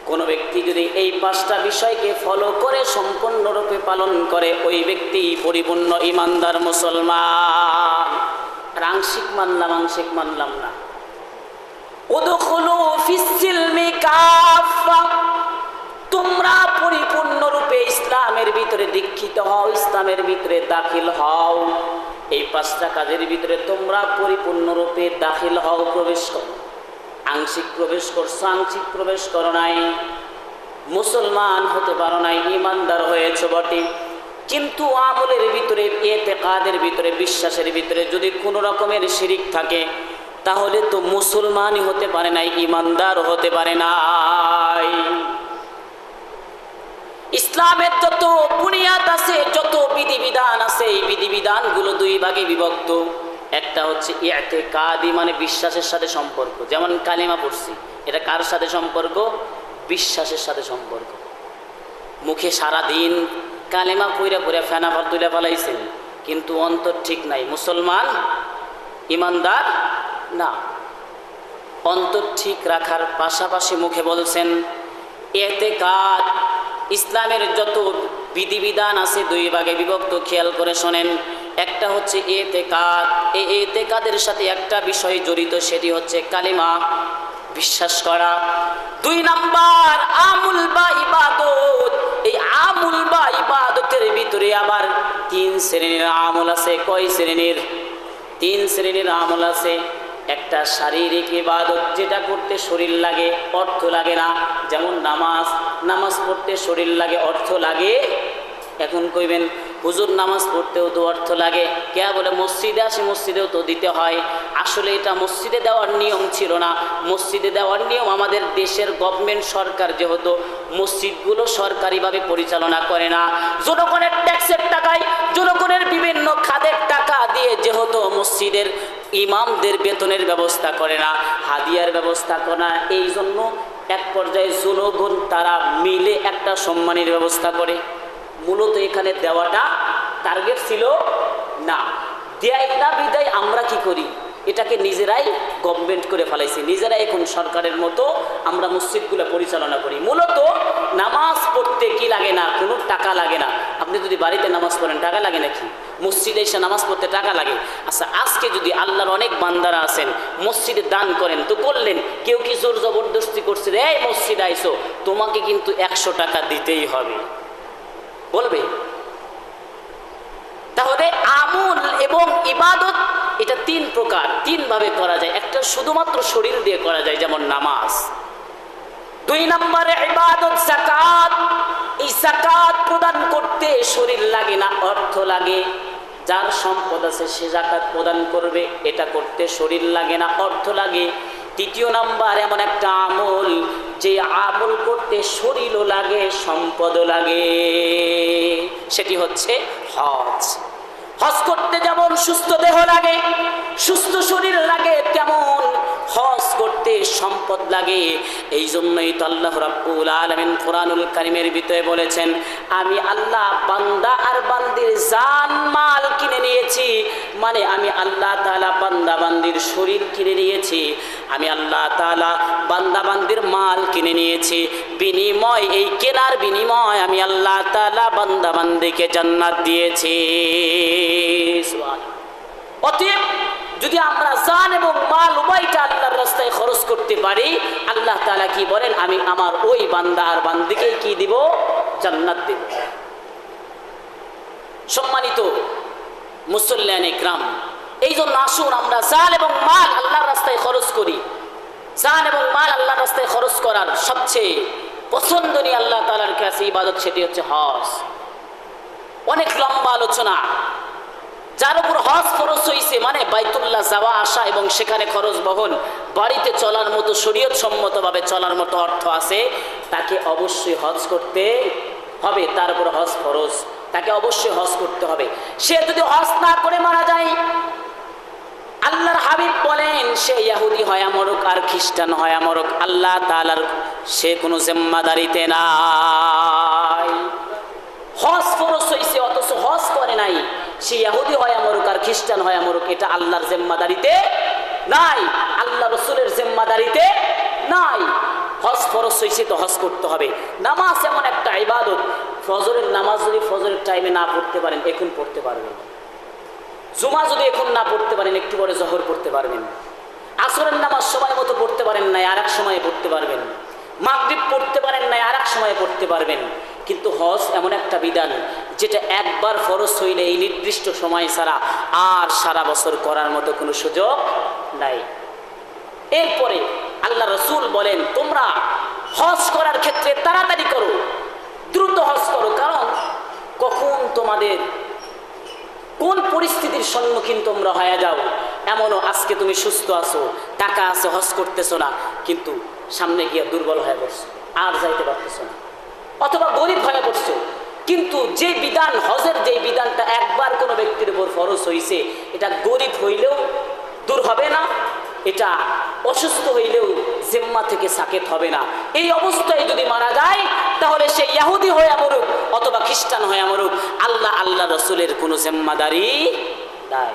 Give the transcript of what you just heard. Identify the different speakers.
Speaker 1: কোনো ব্যক্তি যদি এই 5টা বিষয়কে ফলো করে সম্পূর্ণরূপে পালন করে, ওই ব্যক্তি পরিপূর্ণ ইমানদার মুসলমান। আর আংশিক মানলাম না। উদখুলু ফিস-সিলমি কাফা, তোমরা পরিপূর্ণরূপে ইসলামের ভিতরে দীক্ষিত হও, ইসলামের ভিতরে দাখিল হও। এই 5টা কাজের ভিতরে তোমরা পরিপূর্ণরূপে দাখিল হও, প্রবেশ করো। আংশিক প্রবেশ করছো, আংশিক প্রবেশ করো নাই, মুসলমান হতে পারো নাই, ইমানদার হয়েছে বটে, কিন্তু আমলের ভিতরে, ইতিকাদের ভিতরে, বিশ্বাসের ভিতরে যদি কোনো রকমের শিরিক থাকে, তাহলে তো মুসলমানই হতে পারে নাই, ইমানদার হতে পারে নাই। ইসলামের যত বুনিয়াদ আছে, যত বিধিবিধান আছে, এই বিধিবিধানগুলো 2 ভাগে বিভক্ত। একটা হচ্ছে ইতিকাদি, মানে বিশ্বাসের সাথে সম্পর্ক, যেমন কালিমা পড়ছি, এটা কার সাথে সম্পর্ক? বিশ্বাসের সাথে সম্পর্ক। মুখে সারা দিন কালিমা পইরা পইরা ফেনা তুলে ফেলাইছেন, কিন্তু অন্তর ঠিক নাই, মুসলমান, ইমানদার না। অন্তর ঠিক রাখার পাশাপাশি মুখে বলছেন ইতিকাদ। ইসলামের যত বিধিবিধান আছে 2 ভাগে বিভক্ত, খেয়াল করে শোনেন। একটা হচ্ছে ইতিকাদ, এই ইতিকাদের সাথে একটা বিষয় জড়িত, সেটি হচ্ছে কালিমা, বিশ্বাস করা। 2 নাম্বার আমল বা ইবাদত। এই আমল বা ইবাদতের ভিতরে আবার 3 শ্রেণীর আমল আছে। কয় শ্রেণীর? 3 শ্রেণীর আমল আছে। একটা শারীরিক ইবাদত, যেটা করতে শরীর লাগে, অর্থ লাগে না, যেমন নামাজ পড়তে শরীর লাগে, অর্থ লাগে। এখন কইবেন হুজুর নামাজ পড়তেও তো অর্থ লাগে, কে বলে মসজিদে আসে, মসজিদেও তো দিতে হয়। আসলে এটা মসজিদে দেওয়ার নিয়ম ছিল না। মসজিদে দেওয়ার নিয়ম আমাদের দেশের গভর্নমেন্ট, সরকার যেহেতু মসজিদগুলো সরকারিভাবে পরিচালনা করে না, জনগণের ট্যাক্সের টাকায়, জনগণের বিভিন্ন খাদের টাকা দিয়ে যেহেতু মসজিদের ইমামদের বেতনের ব্যবস্থা করে না, হাদিয়ার ব্যবস্থা করে না, এই জন্য এক পর্যায়ে জনগণ তারা মিলে একটা সম্মানের ব্যবস্থা করে। মূলত এখানে দেওয়াটা টার্গেট ছিল না, দেয় না বিদায় আমরা কি করি, এটাকে নিজেরাই গভর্নমেন্ট করে ফেলাইছি, নিজেরাই এখন সরকারের মতো আমরা মসজিদগুলো পরিচালনা করি। মূলত নামাজ পড়তে কি লাগে না, কোনো টাকা লাগে না। আপনি যদি বাড়িতে নামাজ পড়েন টাকা লাগে নাকি? মসজিদে এসে নামাজ পড়তে টাকা লাগে। আচ্ছা, আজকে যদি আল্লাহর অনেক বান্দারা আছেন মসজিদে দান করেন, তো করলেন, কেউ কি জোর জবরদস্তি করছে, এই মসজিদে আইসো, তোমাকে কিন্তু 100 টাকা দিতেই হবে, বলবে? তাহলে আমল এবং ইবাদত এটা 3 প্রকার, 3 ভাবে করা যায়। একটা শুধুমাত্র শরীর দিয়ে করা যায়, যেমন নামাজ। 2 নম্বরে ইবাদত যাকাত। এই যাকাত প্রদান করতে শরীর লাগে না, অর্থ লাগে। যার সম্পদ আছে সে যাকাত প্রদান করবে, এটা করতে শরীর লাগে না, অর্থ লাগে। 3 নাম্বার এমন একটা আমল, যে আমল করতে শরীরও লাগে, সম্পদও লাগে, সেটি হচ্ছে হজ। হজ করতে যেমন সুস্থ দেহ লাগে, সুস্থ শরীর লাগে, তেমন হজ করতে সম্পদ লাগে। এই জন্যই তো আল্লাহ রাব্বুল আলামিন কোরআনুল কারীমের ভিতরে বলেছেন, আমি আল্লাহ বান্দা আর বান্দির জান মাল কিনে নিয়েছি। মানে আমি আল্লাহ তাআলা বান্দা বান্দির শরীর কিনে নিয়েছি, আমি আল্লাহ তাআলা বান্দা বান্দির মাল কিনে নিয়েছি। বিনিময়, এই কেনার বিনিময় আমি আল্লাহ তাআলা বান্দা বান্দিকে জান্নাত দিয়েছি। অতএব যদি আমরা জান এবং মাল উভয়টা আল্লাহর রাস্তায় খরচ করতে পারি, আল্লাহ তাআলা কি বলেন, আমি আমার ওই বান্দা আর বান্দিকে কি দিব? জান্নাত দেব। সম্মানিত মুসল্লিয়ানে ইকরাম, এই জন্য আসুন আমরা জান এবং মাল আল্লাহর রাস্তায় খরচ করি। জান এবং মাল আল্লাহর রাস্তায় খরচ করার সবচেয়ে পছন্দনীয় আল্লাহ তাআলার কাছে ইবাদত, সেটি হচ্ছে হজ। অনেক লম্বা আলোচনা। যার উপর হজ খরচ হয়েছে, মানে বাইতুল্লাহ যাওয়া আসা এবং সেখানে খরচ বহন, বাড়িতে চলার মতো, শরীয়ত সম্মতভাবে চলার মতো অর্থ আছে, তাকে অবশ্যই হজ করতে হবে। তার উপর হজ খরচ, তাকে অবশ্যই হজ করতে হবে। সে যদি হজ না করে মারা যায়, আল্লাহর হাবিব বলেন, সে ইহুদি হয় মরুক আর খ্রিস্টান হয় মরুক, আল্লাহ তাআলার সে কোনো জিম্মাদারিতে নাই। হজ ফরজ হয়েছে অথচ হজ করে নাই, সে ইহুদি হয় মরুক আর খ্রিস্টান হয় মরুক, এটা আল্লাহর জিম্মাদারিতে নাই, আল্লাহ রাসূলের জিম্মাদারিতে নাই। হজ ফরজ হয়েছে তো হজ করতে হবে। নামাজ এমন একটা ইবাদত, ফজরের নামাজ যদি ফজরের টাইমে না পড়তে পারেন এখন পড়তে পারবেন, জুমা যদি এখন না পড়তে পারেন একটু পরে জোহর পড়তে পারবেন, আসরের নামাজ সময় মতো পড়তে পারেন নাই আর এক সময়ে পড়তে পারবেন, মাগরিব পড়তে পারেন নাই আর এক সময়ে পড়তে পারবেন। কিন্তু হজ এমন একটা বিধান যেটা একবার ফরজ হইলে এই নির্দিষ্ট সময় ছাড়া আর সারা বছর করার মতো কোনো সুযোগ নাই। এরপরে আল্লাহ রসুল বলেন তোমরা হজ করার ক্ষেত্রে তাড়াতাড়ি করো, দ্রুত হজ করো, কারণ কখন তোমাদের কোন পরিস্থিতির সম্মুখীন তোমরা হয়ে যাও। এমনও আজকে তুমি সুস্থ আছো, টাকা আছে, হজ করতেছো না, কিন্তু সামনে গিয়ে দুর্বল হয়ে পড়ছো, আর যাইতে পারতেছো না, অথবা গরিব হয়ে পড়ছো। কিন্তু যে বিধান, হজের যে বিধানটা একবার কোনো ব্যক্তির উপর ফরজ হইছে, এটা গরিব হইলেও দূর হবে না, এটা অসুস্থ হইলেও জিম্মা থেকে সাকেত হবে না। এই অবস্থায় যদি মারা যায় তাহলে সে ইহুদি হয়ে মরুক অথবা খ্রিস্টান হয়ে মরুক, আল্লাহ রসুলের কোনো জিম্মাদারি নাই।